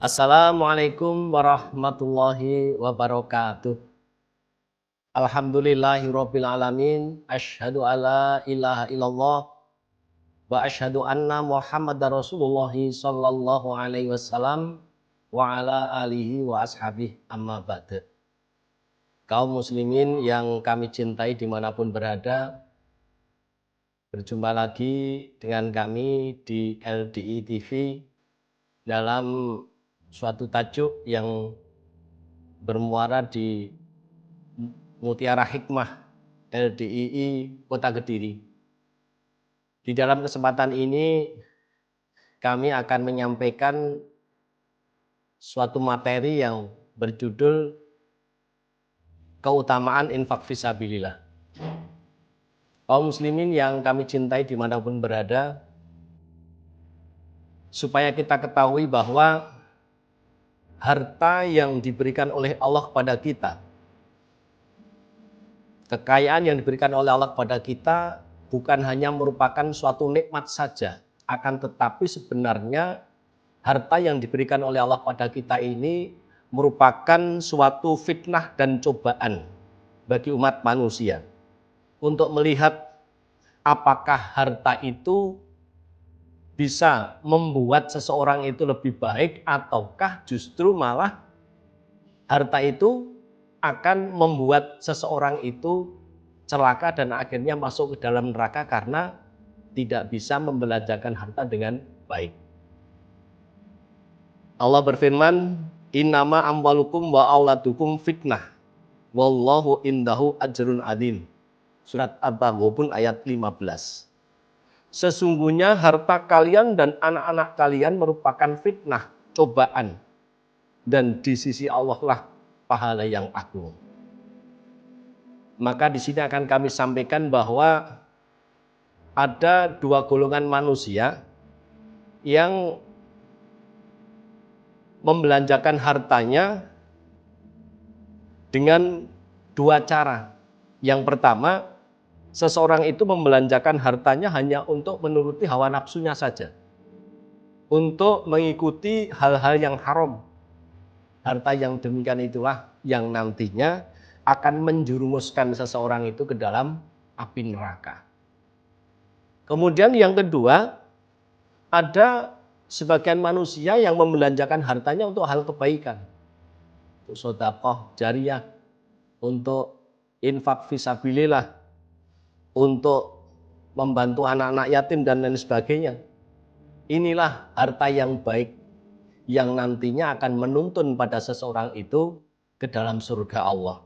Assalamualaikum warahmatullahi wabarakatuh. Alhamdulillahirabbil alamin. Asyhadu alla ilaha illallah wa asyhadu anna Muhammadar Rasulullah sallallahu alaihi wasallam wa ala alihi wa ashabihi amma ba'du. Kaum muslimin yang kami cintai dimanapun berada, berjumpa lagi dengan kami di LDI TV dalam suatu tajuk yang bermuara di Mutiara Hikmah LDII Kota Kediri. Di dalam kesempatan ini kami akan menyampaikan suatu materi yang berjudul keutamaan infak fisabilillah. Kaum muslimin yang kami cintai dimanapun berada, supaya kita ketahui bahwa harta yang diberikan oleh Allah kepada kita, kekayaan yang diberikan oleh Allah kepada kita bukan hanya merupakan suatu nikmat saja, akan tetapi sebenarnya harta yang diberikan oleh Allah kepada kita ini merupakan suatu fitnah dan cobaan bagi umat manusia untuk melihat apakah harta itu bisa membuat seseorang itu lebih baik ataukah justru malah harta itu akan membuat seseorang itu celaka dan akhirnya masuk ke dalam neraka karena tidak bisa membelanjakan harta dengan baik. Allah berfirman, "Innama amwalukum wa auladukum fitnah, wallahu indahu ajrun adzim." Surat At-Taghabun ayat 15. Sesungguhnya harta kalian dan anak-anak kalian merupakan fitnah, cobaan, dan di sisi Allah lah pahala yang agung. Maka di sini akan kami sampaikan bahwa ada dua golongan manusia yang membelanjakan hartanya dengan dua cara. Yang pertama, seseorang itu membelanjakan hartanya hanya untuk menuruti hawa nafsunya saja, untuk mengikuti hal-hal yang haram. Harta yang demikian itulah yang nantinya akan menjerumuskan seseorang itu ke dalam api neraka. Kemudian yang kedua, ada sebagian manusia yang membelanjakan hartanya untuk hal kebaikan, untuk sedekah jariyah, untuk infak fisabilillah, untuk membantu anak-anak yatim dan lain sebagainya. Inilah harta yang baik yang nantinya akan menuntun pada seseorang itu ke dalam surga Allah.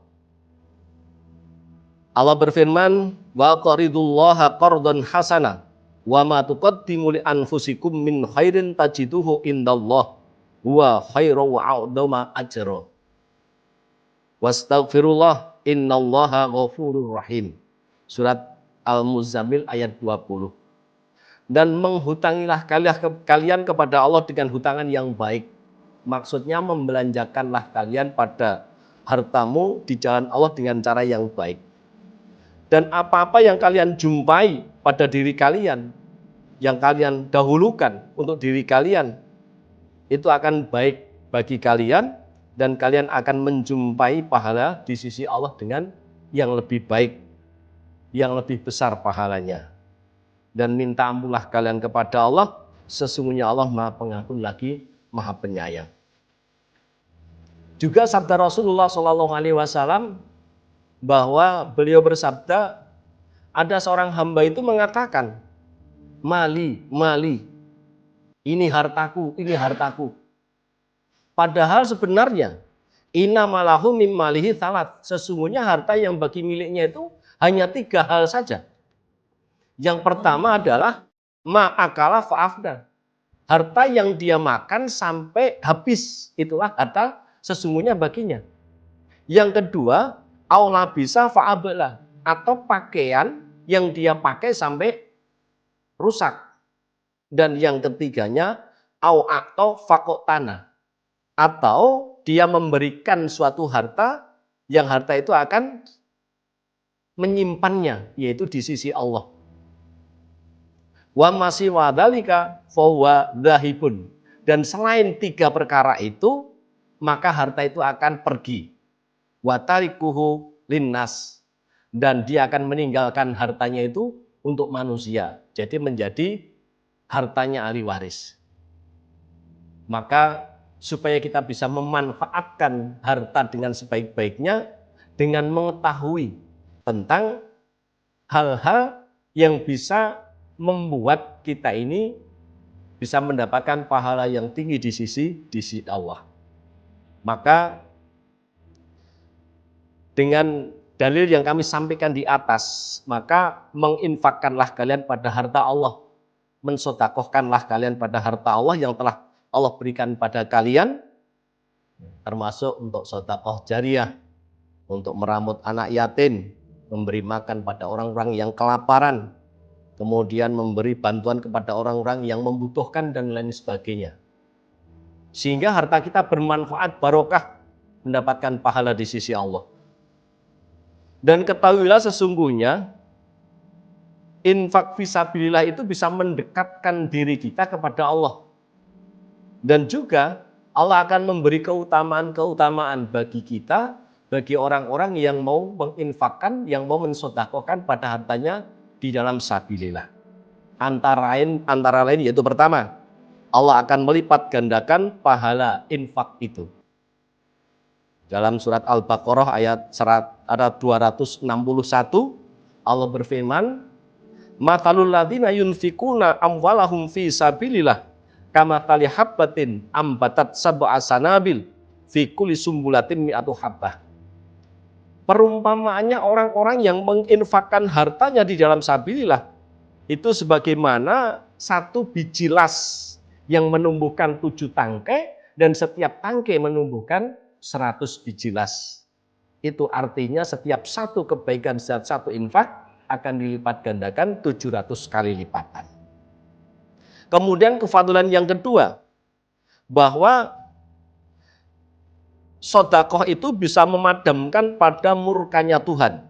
Allah berfirman, "Wa qaridullaha qardan hasana, wa ma tuqaddimu li anfusikum min khairin tajiduhu indallah, huwa khairu wa a'dama ajra. Wastaghfirullah innallaha ghafurur rahim." Surat Al-Muzammil ayat 20. Dan menghutangilah kalian kepada Allah dengan hutangan yang baik. Maksudnya membelanjakanlah kalian pada hartamu di jalan Allah dengan cara yang baik. Dan apa-apa yang kalian jumpai pada diri kalian, yang kalian dahulukan untuk diri kalian, itu akan baik bagi kalian dan kalian akan menjumpai pahala di sisi Allah dengan yang lebih baik, yang lebih besar pahalanya. Dan minta ampunlah kalian kepada Allah, sesungguhnya Allah Maha Pengampun lagi Maha Penyayang. Juga sabda Rasulullah SAW bahwa beliau bersabda, ada seorang hamba itu mengatakan, mali, mali, ini hartaku, ini hartaku. Padahal sebenarnya innamalahu mim malihi salat, sesungguhnya harta yang bagi miliknya itu hanya 3 hal saja. Yang pertama adalah ma'akala fa'afda, harta yang dia makan sampai habis, itulah harta sesungguhnya baginya. Yang kedua, aula bisa fa'abla, atau pakaian yang dia pakai sampai rusak. Dan yang ketiganya, au atau fakotana, atau dia memberikan suatu harta yang harta itu akan menyimpannya, yaitu di sisi Allah. Wa masih wadalika fahuwa dzahibun, Dan selain 3 perkara itu, maka harta itu akan pergi. Watarikuhu linnas. Dan dia akan meninggalkan hartanya itu untuk manusia. Jadi menjadi hartanya ahli waris. Maka supaya kita bisa memanfaatkan harta dengan sebaik-baiknya, dengan mengetahui tentang hal-hal yang bisa membuat kita ini bisa mendapatkan pahala yang tinggi di sisi Allah. Maka dengan dalil yang kami sampaikan di atas, maka menginfakkanlah kalian pada harta Allah, mensedekahkanlah kalian pada harta Allah yang telah Allah berikan pada kalian, termasuk untuk sedekah jariah, untuk meramut anak yatim, memberi makan pada orang-orang yang kelaparan, kemudian memberi bantuan kepada orang-orang yang membutuhkan dan lain sebagainya. Sehingga harta kita bermanfaat, barokah, mendapatkan pahala di sisi Allah. Dan ketahuilah sesungguhnya infak fisabilillah itu bisa mendekatkan diri kita kepada Allah. Dan juga Allah akan memberi keutamaan-keutamaan bagi kita, bagi orang-orang yang mau menginfakkan, yang mau mensedekahkan pada hartanya di dalam sabilillah. Antara lain yaitu pertama, Allah akan melipat gandakan pahala infak itu. Dalam surat Al-Baqarah ayat 261 Allah berfirman, "Matsalul ladzina yunfikuna amwalahum fi sabilillah kamatsali habbatin ambatat sab'a sanabil fi kulli sumbulatin mi'atu habbah." Perumpamaannya orang-orang yang menginfakkan hartanya di dalam sabilillah itu sebagaimana satu biji las yang menumbuhkan 7 tangkai dan setiap tangkai menumbuhkan 100 biji las. Itu artinya setiap satu kebaikan, satu infak akan dilipat gandakan 700 kali lipatan. Kemudian kefadilan yang kedua, bahwa sedekah itu bisa memadamkan pada murkanya Tuhan.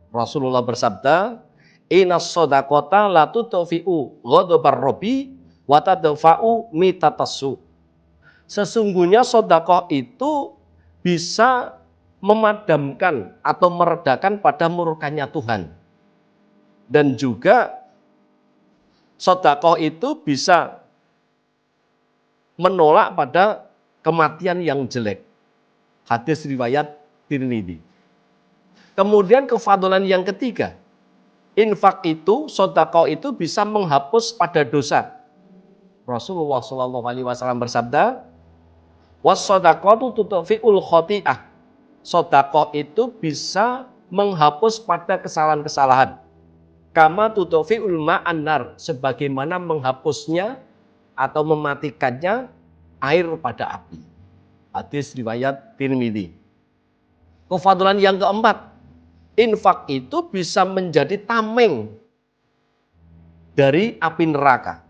Rasulullah bersabda, "Innas shadaqata la tudfi'u ghadabar rabbi wa tadfa'u mitatassu." Sesungguhnya sedekah itu bisa memadamkan atau meredakan pada murkanya Tuhan. Dan juga sedekah itu bisa menolak pada kematian yang jelek. Hadis riwayat Tirmidzi. Kemudian kefadilan yang ketiga, infak itu, sedekah itu bisa menghapus pada dosa. Rasulullah SAW bersabda, "Was-shadaqatu tudfi'ul khati'ah." Sedekah itu bisa menghapus pada kesalahan-kesalahan. Kama tudfi'ul ma'an nar, sebagaimana menghapusnya atau mematikannya air pada api. Hadis riwayat Tirmidzi. Kefadilan yang keempat, infak itu bisa menjadi tameng dari api neraka.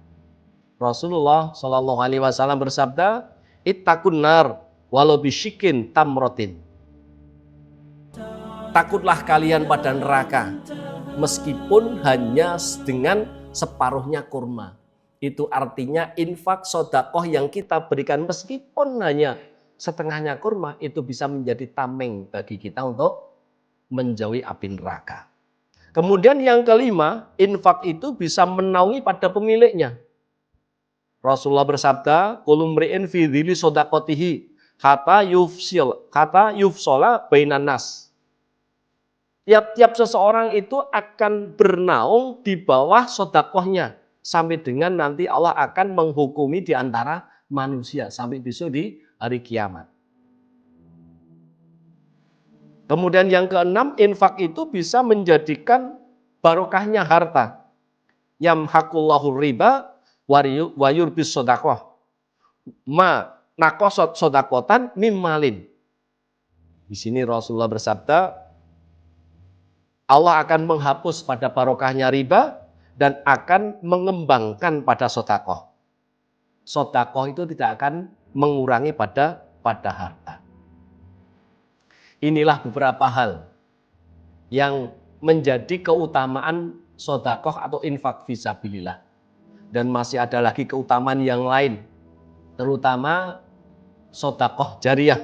Rasulullah SAW bersabda, "Ittaqun nar walau bisyikin tamrotin." Takutlah kalian pada neraka meskipun hanya dengan separuhnya kurma. Itu artinya infak sedekah yang kita berikan meskipun hanya setengahnya kurma itu bisa menjadi tameng bagi kita untuk menjauhi api neraka. Kemudian yang kelima, infak itu bisa menaungi pada pemiliknya. Rasulullah bersabda, "Kullu mri'in fi dzilli shadaqatihi kata yufsola bainan nas." Tiap-tiap seseorang itu akan bernaung di bawah sedekahnya sampai dengan nanti Allah akan menghukumi di antara manusia sampai besok di hari kiamat. Kemudian yang keenam, infak itu bisa menjadikan barokahnya harta. Yamhaqullahu riba wa yurbis sedekah. Ma naqasat sedaqatan mimmalin. Di sini Rasulullah bersabda, Allah akan menghapus pada barokahnya riba dan akan mengembangkan pada sedekah. Sedekah itu tidak akan mengurangi pada harta. Inilah beberapa hal yang menjadi keutamaan sedekah atau infak fisabilillah. Dan masih ada lagi keutamaan yang lain terutama sedekah jariyah,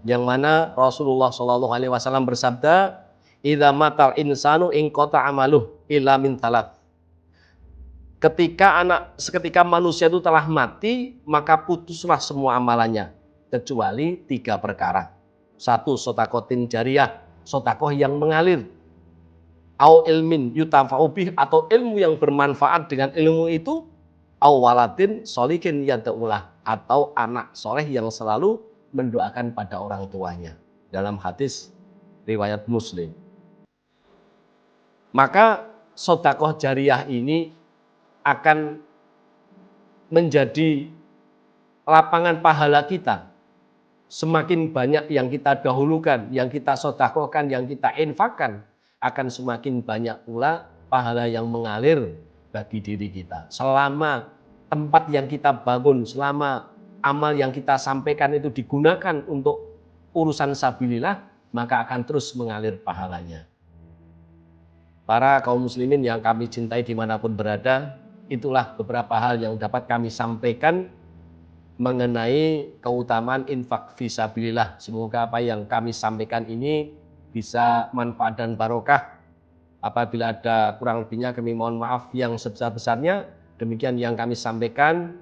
yang mana Rasulullah Shallallahu Alaihi Wasallam bersabda, "Idza matal insanu inqata amaluh illa min talat." Ketika manusia itu telah mati, maka putuslah semua amalannya kecuali 3 perkara. 1, sedekahtin jariyah, sedekah yang mengalir. Au ilmin yutafa'u bih, atau ilmu yang bermanfaat dengan ilmu itu. Au waladin sholihin yad'ulah, atau anak soleh yang selalu mendoakan pada orang tuanya. Dalam hadis riwayat Muslim. Maka sedekah jariyah ini akan menjadi lapangan pahala kita. Semakin banyak yang kita dahulukan, yang kita sedekahkan, yang kita infakkan, akan semakin banyak pula pahala yang mengalir bagi diri kita. Selama tempat yang kita bangun, selama amal yang kita sampaikan itu digunakan untuk urusan sabilillah, maka akan terus mengalir pahalanya. Para kaum muslimin yang kami cintai dimanapun berada, itulah beberapa hal yang dapat kami sampaikan mengenai keutamaan infak fisabilillah. Semoga apa yang kami sampaikan ini bisa manfaat dan barokah. Apabila ada kurang lebihnya kami mohon maaf yang sebesar-besarnya. Demikian yang kami sampaikan.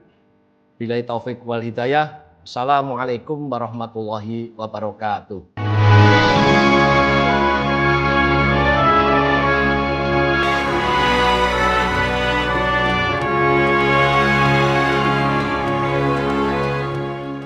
Billahi taufik wal hidayah. Assalamualaikum warahmatullahi wabarakatuh.